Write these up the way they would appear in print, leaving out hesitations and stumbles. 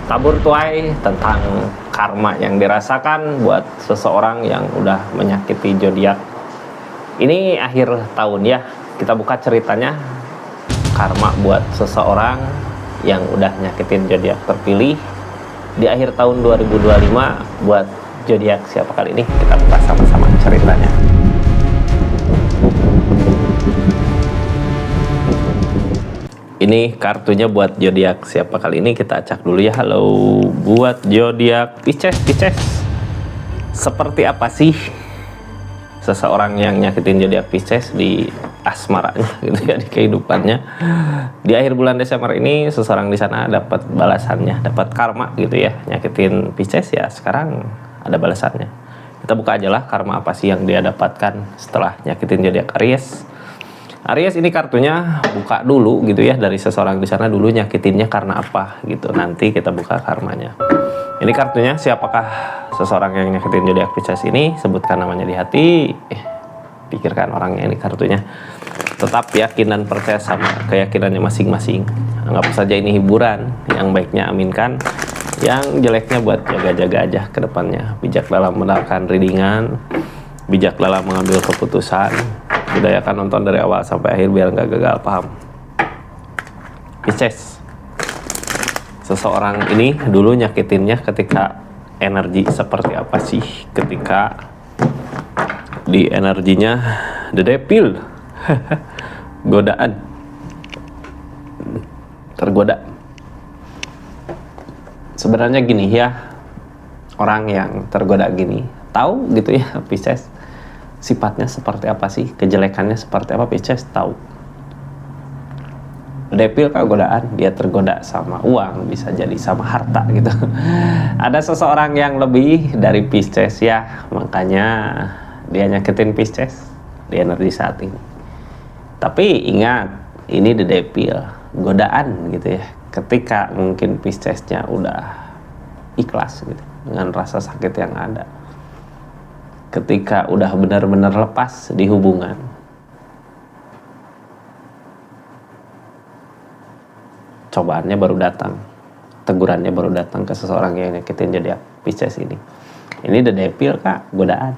tabur tuai tentang karma yang dirasakan buat seseorang yang udah menyakiti zodiak. Ini akhir tahun ya, kita buka ceritanya karma buat seseorang yang udah nyakitin zodiak terpilih di akhir tahun 2025 buat zodiak siapa kali ini, kita buka sama-sama ceritanya. Ini kartunya buat zodiak siapa kali ini, kita acak dulu ya. Halo buat zodiak Pisces. Seperti apa sih seseorang yang nyakitin zodiak Pisces di asmaranya gitu ya, di kehidupannya. Di akhir bulan Desember ini seseorang di sana dapat balasannya, dapat karma gitu ya. Nyakitin Pisces ya, sekarang ada balasannya. Kita buka aja lah karma apa sih yang dia dapatkan setelah nyakitin zodiak Aries. Aries ini kartunya buka dulu gitu ya, dari seseorang di sana dulu nyakitinnya karena apa gitu. Nanti kita buka karmanya. Ini kartunya, siapakah seseorang yang nyakitin zodiak Pisces ini? Sebutkan namanya di hati. Pikirkan orangnya, ini kartunya. Tetap yakin dan percaya sama keyakinannya masing-masing. Anggap saja ini hiburan. Yang baiknya aminkan, yang jeleknya buat jaga-jaga aja ke depannya. Bijak dalam melakukan readingan, bijak dalam mengambil keputusan. Budayakan nonton dari awal sampai akhir biar nggak gagal paham. Pisces, seseorang ini dulu nyakitinnya ketika energi seperti apa sih? Ketika di energinya The Devil, godaan, tergoda. Sebenarnya gini ya, orang yang tergoda gini tahu gitu ya Pisces, sifatnya seperti apa sih, kejelekannya seperti apa. Pisces tahu. Devil kan godaan, dia tergoda sama uang, bisa jadi sama harta gitu. Ada seseorang yang lebih dari Pisces ya, makanya dia nyakitin Pisces di energi saat ini. Tapi ingat, ini The Devil, godaan gitu ya. Ketika mungkin Piscesnya udah ikhlas gitu dengan rasa sakit yang ada, ketika udah benar-benar lepas di hubungan, cobaannya baru datang, tegurannya baru datang ke seseorang yang nyakitin zodiak Pisces ini. Ini The Devil kak, godaan.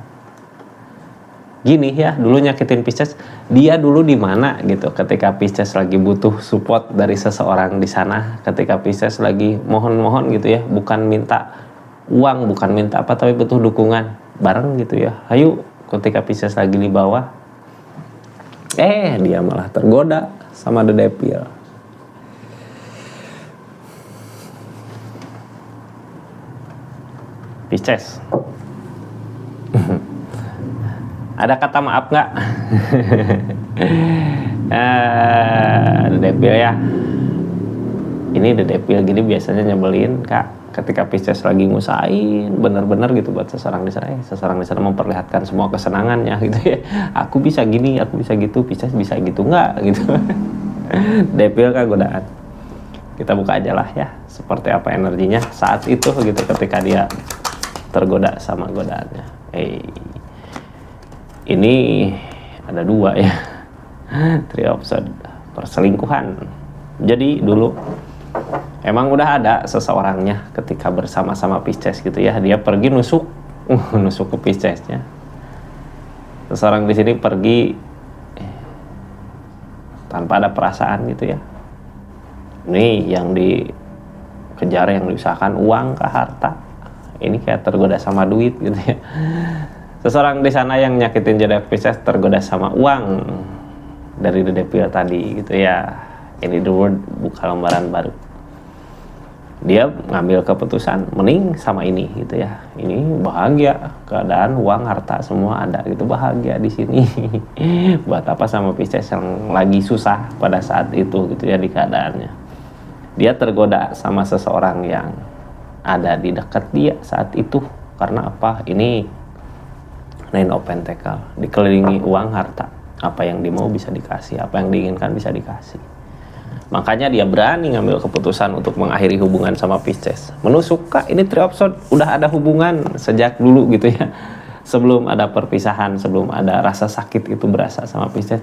Gini ya, dulu nyakitin Pisces, dia dulu di mana gitu ketika Pisces lagi butuh support dari seseorang di sana, ketika Pisces lagi mohon-mohon gitu ya, bukan minta uang, bukan minta apa, tapi butuh dukungan bareng gitu ya. Ayo, ketika Pisces lagi di bawah, dia malah tergoda sama The Devil. Pisces, ada kata maaf nggak? The Devil ya. Ini The Devil gini biasanya nyebelin kak. Ketika Pisces lagi ngusahain bener-bener gitu buat seseorang di sana, seseorang di sana memperlihatkan semua kesenangannya gitu ya. Aku bisa gini, aku bisa gitu, Pisces bisa gitu nggak gitu. Devil kan godaan. Kita buka aja lah ya, seperti apa energinya saat itu gitu ketika dia tergoda sama godaannya. Ini ada dua ya. Three of Swords, perselingkuhan. Jadi dulu emang udah ada seseorangnya ketika bersama-sama Pisces gitu ya, dia pergi nusuk ke Piscesnya. Seseorang di sini pergi tanpa ada perasaan gitu ya. Ini yang dikejar, yang diusahakan uang ke harta. Ini kayak tergoda sama duit gitu ya. Seseorang di sana yang nyakitin zodiak Pisces tergoda sama uang dari The Devil tadi gitu ya. Ini The World, buka lembaran baru. Dia ngambil keputusan mending sama ini gitu ya. Ini bahagia, keadaan uang harta semua ada gitu, bahagia di sini. Buat apa sama Pisces yang lagi susah pada saat itu gitu ya di keadaannya. Dia tergoda sama seseorang yang ada di dekat dia saat itu. Karena apa? Ini Nine of Pentacles, dikelilingi uang harta. Apa yang dia mau bisa dikasih, apa yang diinginkan bisa dikasih. Makanya dia berani ngambil keputusan untuk mengakhiri hubungan sama Pisces. Menusuk kak, ini Three of Swords, udah ada hubungan sejak dulu gitu ya. Sebelum ada perpisahan, sebelum ada rasa sakit itu berasa sama Pisces.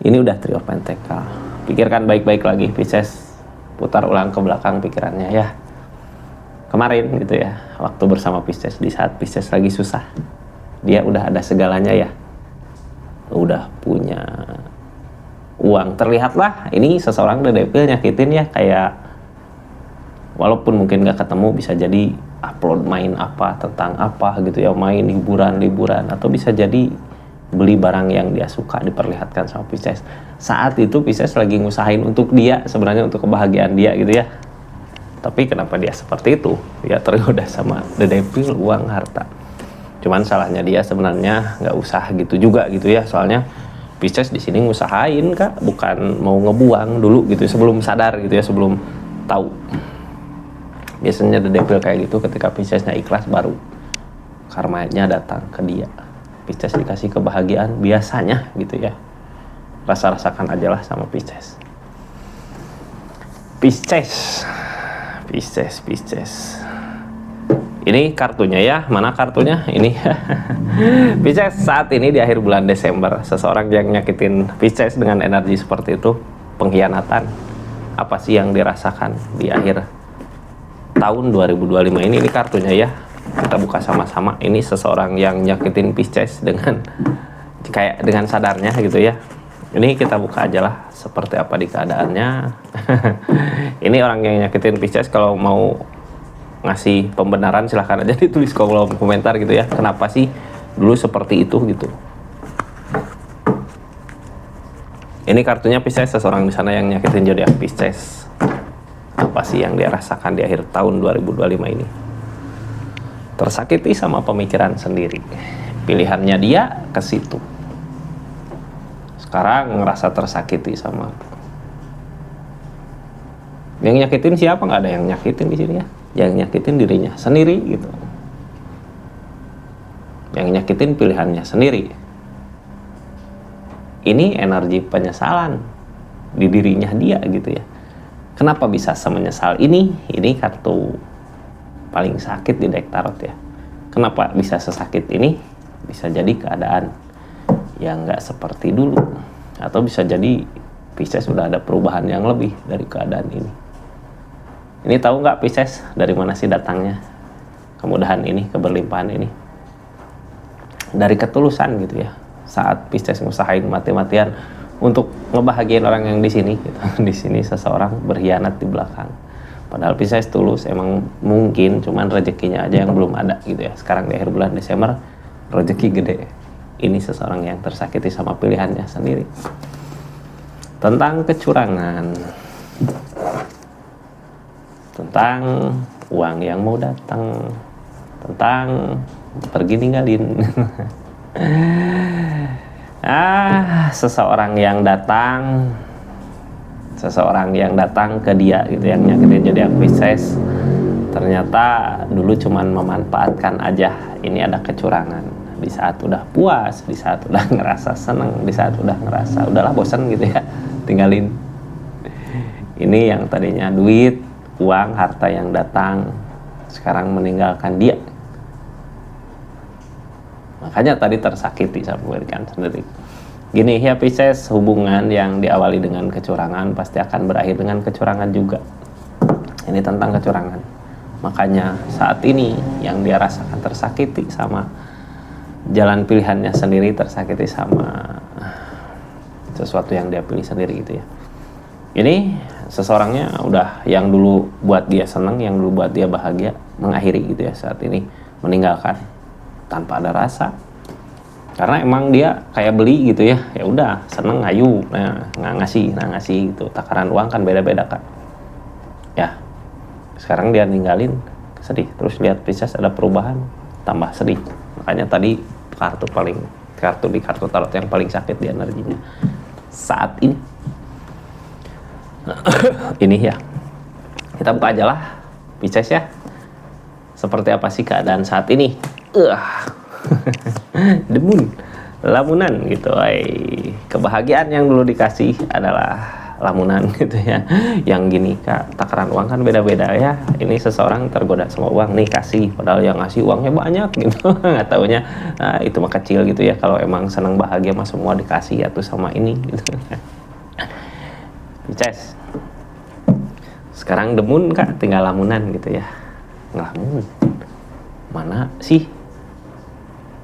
Ini udah Three of Pentacles. Pikirkan baik-baik lagi Pisces. Putar ulang ke belakang pikirannya ya. kemarin gitu ya, waktu bersama Pisces, di saat Pisces lagi susah, dia udah ada segalanya ya, udah punya uang. Terlihatlah ini seseorang The Devil nyakitin ya, kayak walaupun mungkin gak ketemu, bisa jadi upload main apa, tentang apa gitu ya, main liburan, atau bisa jadi beli barang yang dia suka diperlihatkan sama Pisces. Saat itu Pisces lagi ngusahain untuk dia, sebenarnya untuk kebahagiaan dia gitu ya. Tapi kenapa dia seperti itu? Ya tergoda sama The Devil, uang, harta. Cuman salahnya dia sebenarnya nggak usah gitu juga gitu ya. Soalnya Pisces di sini ngusahain Kak, bukan mau ngebuang dulu gitu sebelum sadar gitu ya, sebelum tahu. Biasanya The Devil kayak gitu, ketika Piscesnya ikhlas baru karmanya datang ke dia. Pisces dikasih kebahagiaan biasanya gitu ya. Rasa-rasakan aja lah sama Pisces. Pisces. Ini kartunya ya, mana kartunya? Ini. Pisces saat ini di akhir bulan Desember, seseorang yang nyakitin Pisces dengan energi seperti itu, pengkhianatan. Apa sih yang dirasakan di akhir tahun 2025 ini? Ini kartunya ya. Kita buka sama-sama. Ini seseorang yang nyakitin Pisces dengan kayak dengan sadarnya gitu ya. Ini kita buka aja lah seperti apa di keadaannya. Ini orang yang nyakitin Pisces, kalau mau ngasih pembenaran silahkan aja ditulis kolom komentar gitu ya. Kenapa sih dulu seperti itu gitu. Ini kartunya Pisces, seseorang di sana yang nyakitin zodiak Pisces. Apa sih yang dia rasakan di akhir tahun 2025 ini? Tersakiti sama pemikiran sendiri. Pilihannya dia ke situ. Sekarang ngerasa tersakiti sama. Yang nyakitin siapa? Nggak ada yang nyakitin di sini ya. Yang nyakitin dirinya sendiri gitu. Yang nyakitin pilihannya sendiri. Ini energi penyesalan di dirinya dia gitu ya. Kenapa bisa semenyesal ini? Ini kartu paling sakit di deck tarot ya. Kenapa bisa sesakit ini? Bisa jadi keadaan yang nggak seperti dulu, atau bisa jadi Pisces sudah ada perubahan yang lebih dari keadaan ini. Ini tahu nggak Pisces dari mana sih datangnya kemudahan ini, keberlimpahan ini? Dari ketulusan gitu ya. Saat Pisces ngusahain mati-matian untuk ngebahagiain orang yang di sini gitu. Di sini seseorang berkhianat di belakang. Padahal Pisces tulus, emang mungkin cuman rezekinya aja yang belum ada gitu ya. Sekarang di akhir bulan Desember rezeki gede. Ini seseorang yang tersakiti sama pilihannya sendiri. Tentang kecurangan. Tentang uang yang mau datang. Tentang pergi ninggalin. Seseorang yang datang ke dia gitu, yang nyakitin zodiak Pisces, ternyata dulu cuman memanfaatkan aja. Ini ada kecurangan. Di saat udah puas, di saat udah ngerasa seneng, di saat udah ngerasa udahlah bosan gitu ya, tinggalin. Ini yang tadinya duit, uang, harta yang datang, sekarang meninggalkan dia. Makanya tadi tersakiti sama pemikiran sendiri. Gini ya Pisces, hubungan yang diawali dengan kecurangan pasti akan berakhir dengan kecurangan juga. Ini tentang kecurangan. Makanya saat ini yang dia rasakan tersakiti sama jalan pilihannya sendiri, tersakiti sama sesuatu yang dia pilih sendiri gitu ya. Ini seseorangnya udah, yang dulu buat dia senang, yang dulu buat dia bahagia, mengakhiri gitu ya, saat ini meninggalkan tanpa ada rasa. Karena emang dia kayak beli gitu ya, ya udah seneng ayu, nggak ngasih gitu. Takaran uang kan beda-beda kan. Ya, sekarang dia ninggalin, sedih. Terus lihat Pisces ada perubahan, tambah sedih. Makanya tadi kartu di kartu tarot yang paling sakit di energinya saat ini. Ini ya, kita buka aja lah Pisces ya. Seperti apa sih keadaan saat ini? The Moon, lamunan gitu. Kebahagiaan yang dulu dikasih adalah lamunan gitu ya. Yang gini Kak, takaran uang kan beda-beda ya. Ini seseorang tergoda sama uang nih, kasih, padahal yang ngasih uangnya banyak gitu. Nggak taunya itu mah kecil gitu ya. Kalau emang senang bahagia mah semua dikasih atau sama ini gitu. Pisces, sekarang The Moon Kak, tinggal lamunan gitu ya. ngelamun. Mana sih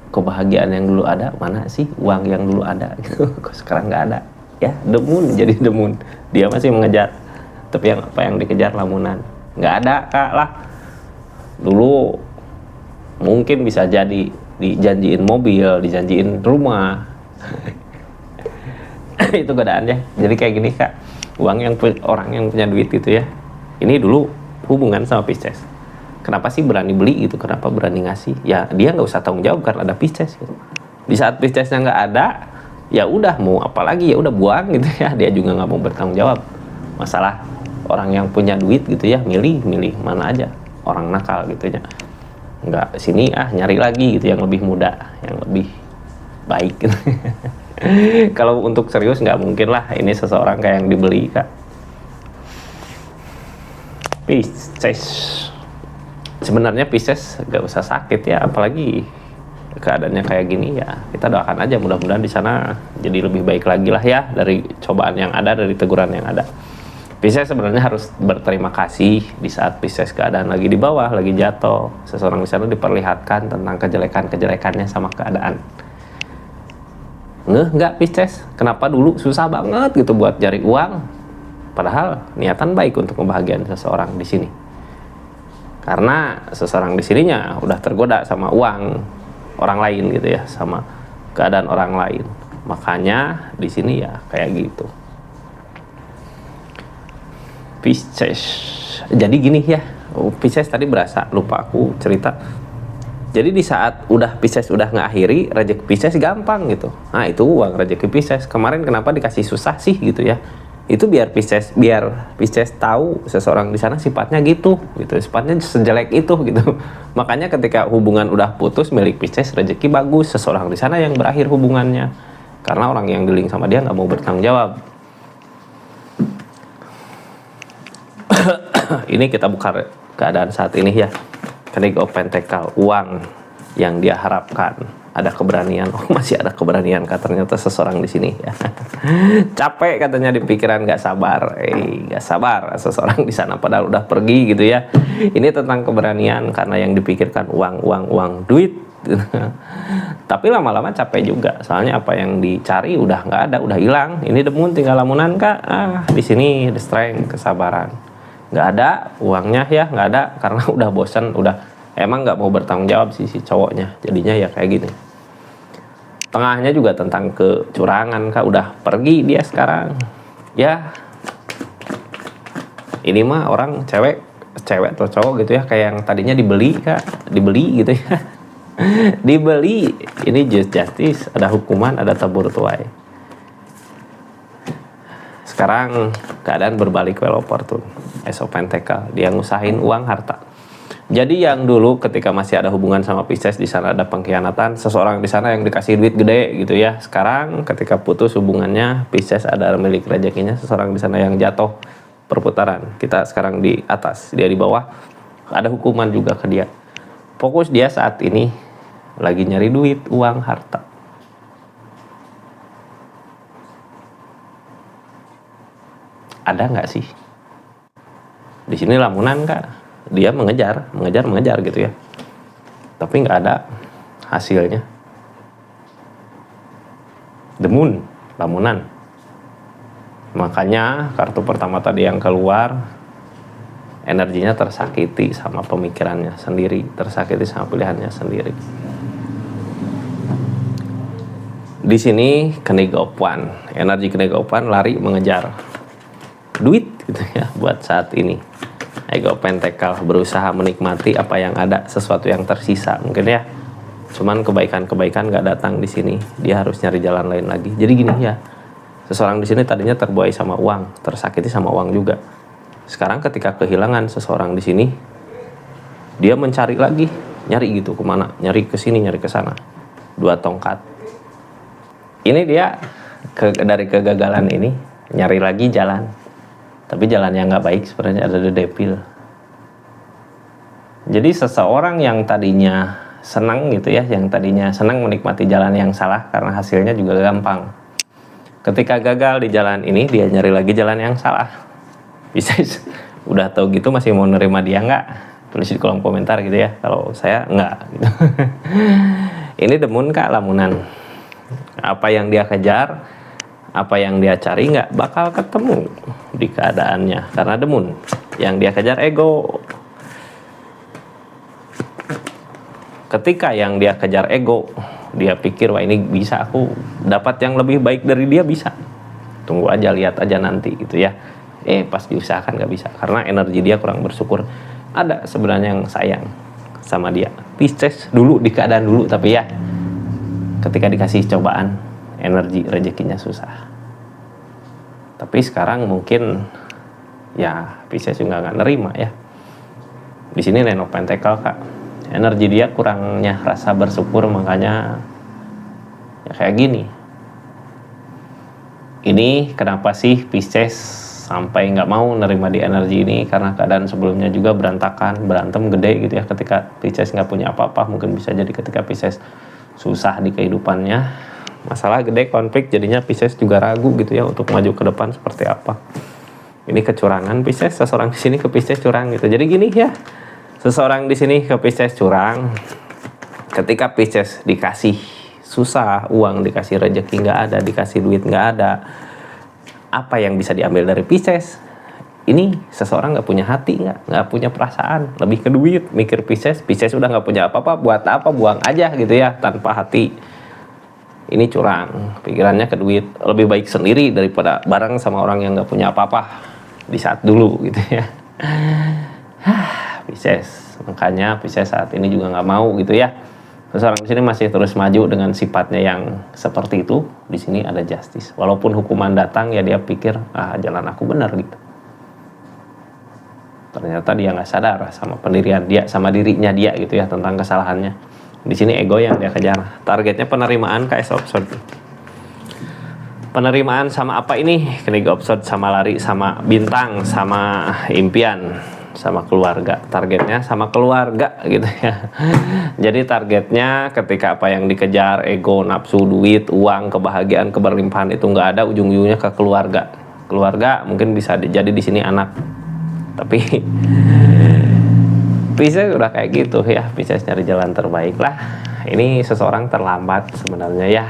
kebahagiaan yang dulu ada, mana sih uang yang dulu ada gitu. Kok sekarang nggak ada ya, demun, jadi demun. Dia masih mengejar, tapi yang apa yang dikejar lamunan. Nggak ada kak lah. Dulu mungkin bisa jadi dijanjiin mobil, dijanjiin rumah. Itu godaannya. Jadi kayak gini kak, orang yang punya duit gitu ya, ini dulu hubungan sama Pisces. Kenapa sih berani beli gitu, kenapa berani ngasih? Ya dia nggak usah tanggung jawab karena ada Pisces gitu. Di saat Piscesnya nggak ada, ya udah mau apa lagi, ya udah buang gitu ya. Dia juga nggak mau bertanggung jawab. Masalah orang yang punya duit gitu ya, milih mana aja. Orang nakal gitu ya, nggak sini nyari lagi gitu yang lebih muda, yang lebih baik gitu. Kalau untuk serius nggak mungkin lah ini seseorang kayak yang dibeli kak. Pisces sebenarnya Pisces gak usah sakit ya, apalagi keadaannya kayak gini ya. Kita doakan aja mudah-mudahan di sana jadi lebih baik lagi lah ya, dari cobaan yang ada, dari teguran yang ada. Pisces sebenarnya harus berterima kasih di saat Pisces keadaan lagi di bawah, lagi jatuh. Seseorang di sana diperlihatkan tentang kejelekan-kejelekannya sama keadaan. Nggak Pisces, kenapa dulu susah banget gitu buat cari uang? Padahal niatan baik untuk membahagiakan seseorang di sini. Karena seseorang di sininya udah tergoda sama uang orang lain gitu ya, sama keadaan orang lain. Makanya di sini ya kayak gitu. Pisces. Jadi gini ya, Pisces tadi berasa lupa aku cerita. Jadi di saat udah Pisces udah ngakhiri, rezeki Pisces gampang gitu. Nah itu uang rezeki Pisces. Kemarin kenapa dikasih susah sih gitu ya? Itu biar Pisces tahu seseorang di sana sifatnya gitu, sifatnya sejelek itu gitu. Makanya ketika hubungan udah putus milik Pisces, rezeki bagus, seseorang di sana yang berakhir hubungannya. Karena orang yang dealing sama dia nggak mau bertanggung jawab. Ini kita buka keadaan saat ini ya. King of Pentacle, uang yang dia harapkan, ada keberanian. Oh masih ada keberanian kak, ternyata seseorang di sini ya. Capek katanya di pikiran, nggak sabar seseorang di sana padahal udah pergi gitu ya. Ini tentang keberanian karena yang dipikirkan uang duit. Tapi lama-lama capek juga, soalnya apa yang dicari udah nggak ada, udah hilang. Ini demun tinggal lamunan kak. Di sini the strength, kesabaran. Nggak ada uangnya ya, nggak ada karena udah bosan, udah emang nggak mau bertanggung jawab si cowoknya, jadinya ya kayak gini. Tengahnya juga tentang kecurangan kak, udah pergi dia sekarang ya. Ini mah orang cewek atau cowok gitu ya, kayak yang tadinya dibeli gitu ya. Dibeli, ini justice, ada hukuman, ada tabur tuai. Sekarang keadaan berbalik, well opportune. Ace of Pentacle, dia ngusahain uang harta. Jadi yang dulu ketika masih ada hubungan sama Pisces, di sana ada pengkhianatan, seseorang di sana yang dikasih duit gede gitu ya. Sekarang ketika putus hubungannya, Pisces ada milik rezekinya, seseorang di sana yang jatuh perputaran. Kita sekarang di atas, dia di bawah. Ada hukuman juga ke dia. Fokus dia saat ini lagi nyari duit, uang, harta. Ada nggak sih? Di sini lamunan kak, dia mengejar gitu ya, tapi nggak ada hasilnya. The Moon, lamunan. Makanya kartu pertama tadi yang keluar, energinya tersakiti sama pemikirannya sendiri, tersakiti sama pilihannya sendiri. Di sini King of Wands, energi King of Wands lari mengejar duit gitu ya buat saat ini. Ego Pentacle berusaha menikmati apa yang ada, sesuatu yang tersisa mungkin ya. Cuman kebaikan gak datang di sini. Dia harus nyari jalan lain lagi. Jadi gini ya, seseorang di sini tadinya terbuai sama uang, tersakiti sama uang juga. Sekarang ketika kehilangan seseorang di sini, dia mencari lagi, nyari gitu kemana, nyari ke sini, nyari ke sana. 2 tongkat. Ini dia dari kegagalan ini nyari lagi jalan. Tapi jalan yang nggak baik sebenarnya ada the devil. Jadi seseorang yang tadinya senang gitu ya, yang tadinya senang menikmati jalan yang salah karena hasilnya juga gampang. Ketika gagal di jalan ini, dia nyari lagi jalan yang salah. Bisa udah tahu gitu masih mau nerima dia nggak? Gitu ya. Tulis di kolom komentar gitu ya, kalau saya enggak gitu. Ini demun kak lamunan. Apa yang dia kejar, apa yang dia cari nggak bakal ketemu di keadaannya, karena demun. Yang dia kejar ego. Ketika yang dia kejar ego, dia pikir wah ini bisa aku dapat yang lebih baik dari dia, bisa. Tunggu aja, lihat aja nanti gitu ya. Pas diusahakan nggak bisa, karena energi dia kurang bersyukur. Ada sebenarnya yang sayang sama dia, Pisces dulu, di keadaan dulu, tapi ya ketika dikasih cobaan, energi rezekinya susah. Tapi sekarang mungkin ya Pisces juga nggak nerima ya. Di sini Nine of Pentacle kak, energi dia kurangnya rasa bersyukur, makanya ya kayak gini. Ini kenapa sih Pisces sampai nggak mau nerima di energi ini, karena keadaan sebelumnya juga berantakan, berantem gede gitu ya. Ketika Pisces nggak punya apa-apa, mungkin bisa jadi ketika Pisces susah di kehidupannya, masalah gede, konflik, jadinya Pisces juga ragu gitu ya untuk maju ke depan seperti apa. Ini kecurangan Pisces, seseorang di sini ke Pisces curang gitu. Jadi gini ya, seseorang di sini ke Pisces curang, ketika Pisces dikasih susah, uang dikasih rezeki nggak ada, dikasih duit nggak ada, apa yang bisa diambil dari Pisces? Ini seseorang nggak punya hati, nggak punya perasaan, lebih ke duit. Mikir Pisces udah nggak punya apa-apa, buat apa, buang aja gitu ya, tanpa hati. Ini curang, pikirannya ke duit. Lebih baik sendiri daripada bareng sama orang yang nggak punya apa-apa di saat dulu gitu ya. Pisces, makanya Pisces saat ini juga nggak mau gitu ya. Seseorang di sini masih terus maju dengan sifatnya yang seperti itu. Di sini ada justice. Walaupun hukuman datang, ya dia pikir, jalan aku benar gitu. Ternyata dia nggak sadar sama pendirian dia, sama dirinya dia gitu ya, tentang kesalahannya. Di sini ego yang dia kejar. Targetnya penerimaan KS Obsod. Penerimaan sama apa ini? Keniga Obsod sama lari, sama bintang, sama impian, sama keluarga. Targetnya sama keluarga gitu ya. Jadi targetnya ketika apa yang dikejar, ego, nafsu, duit, uang, kebahagiaan, keberlimpahan itu nggak ada, ujung-ujungnya ke keluarga. Keluarga mungkin bisa jadi di sini anak, tapi Pisces udah kayak gitu ya. Pisces nyari jalan terbaik lah. Ini seseorang terlambat sebenarnya ya.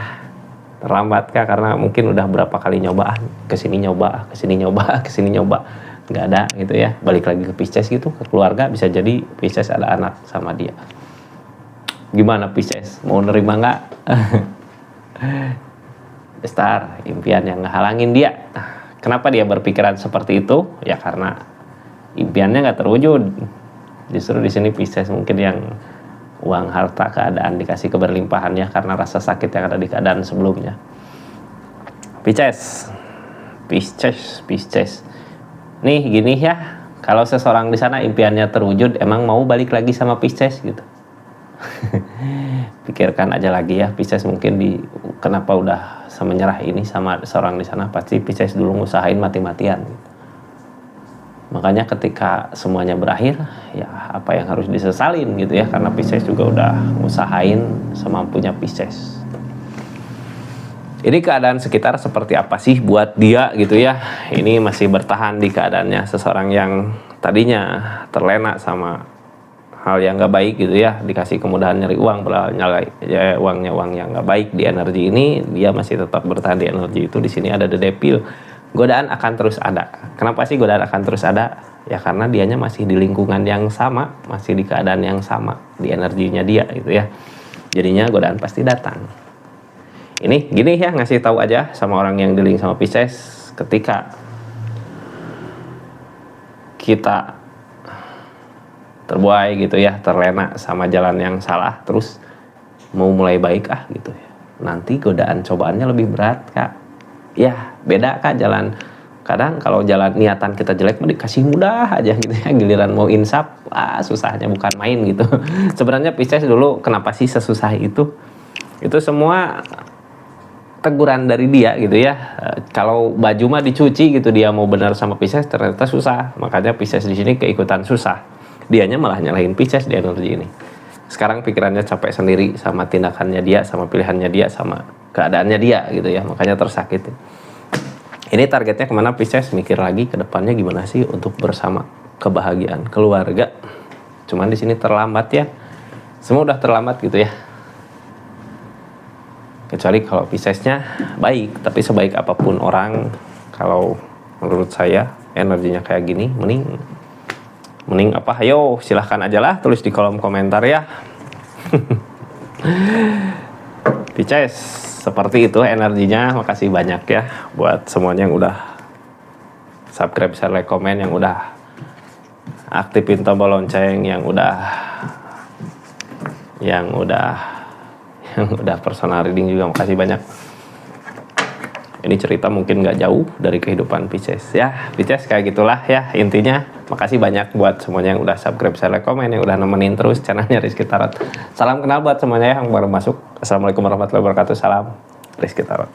Terlambat kah? Karena mungkin udah berapa kali nyoba, kesini nyoba, kesini nyoba, kesini nyoba, nggak ada gitu ya. Balik lagi ke Pisces gitu, ke keluarga. Bisa jadi Pisces ada anak sama dia. Gimana Pisces, mau nerima nggak? Star, impian yang ngehalangin dia. Kenapa dia berpikiran seperti itu? Ya karena impiannya nggak terwujud. Justru di sini Pisces mungkin yang uang, harta, keadaan dikasih keberlimpahannya karena rasa sakit yang ada di keadaan sebelumnya. Pisces. Nih gini ya, kalau seseorang di sana impiannya terwujud, emang mau balik lagi sama Pisces gitu. Pikirkan aja lagi ya, Pisces mungkin kenapa udah menyerah ini sama seorang di sana, pasti Pisces dulu ngusahain mati-matian gitu. Makanya ketika semuanya berakhir, ya apa yang harus disesalin gitu ya, karena Pisces juga udah usahain semampunya Pisces. Ini keadaan sekitar seperti apa sih buat dia gitu ya. Ini masih bertahan di keadaannya seseorang yang tadinya terlena sama hal yang gak baik gitu ya, dikasih kemudahan nyari uang, uangnya uang yang gak baik di energi ini, dia masih tetap bertahan di energi itu. Di sini ada The Devil. Godaan akan terus ada. Kenapa sih godaan akan terus ada? Ya karena dianya masih di lingkungan yang sama, masih di keadaan yang sama, di energinya dia gitu ya. Jadinya godaan pasti datang. Ini gini ya, ngasih tahu aja sama orang yang dealing sama Pisces, ketika kita terbuai gitu ya, terlena sama jalan yang salah, terus mau mulai baik gitu ya, nanti godaan cobaannya lebih berat kak. Ya beda kak jalan. Kadang kalau jalan niatan kita jelek, dikasih mudah aja gitu ya. Giliran mau insaf, susahnya bukan main gitu. Sebenarnya Pisces dulu kenapa sih sesusah itu? Itu semua teguran dari dia gitu ya. Kalau baju mah dicuci gitu, dia mau benar sama Pisces, ternyata susah. Makanya Pisces di sini keikutan susah. Dianya malah nyalahin Pisces di energi ini. Sekarang pikirannya capek sendiri sama tindakannya dia, sama pilihannya dia, sama keadaannya dia gitu ya. Makanya tersakiti. Ini targetnya kemana Pisces? Mikir lagi ke depannya gimana sih untuk bersama, kebahagiaan, keluarga. Cuman di sini terlambat ya. Semua udah terlambat gitu ya. Kecuali kalau Piscesnya baik, tapi sebaik apapun orang, kalau menurut saya energinya kayak gini, mending apa? Ayo silahkan aja lah, tulis di kolom komentar ya. Pisces seperti itu energinya. Makasih banyak ya buat semuanya yang udah subscribe, share, like, komen, yang udah aktifin tombol lonceng, yang udah personal reading juga. Makasih banyak. Ini cerita mungkin nggak jauh dari kehidupan Pisces ya. Pisces kayak gitulah ya intinya. Makasih banyak buat semuanya yang udah subscribe, share, like, komen, yang udah nemenin terus channelnya Rizky Tarot. Salam kenal buat semuanya yang baru masuk. Assalamualaikum warahmatullahi wabarakatuh. Salam Rizky Tarot.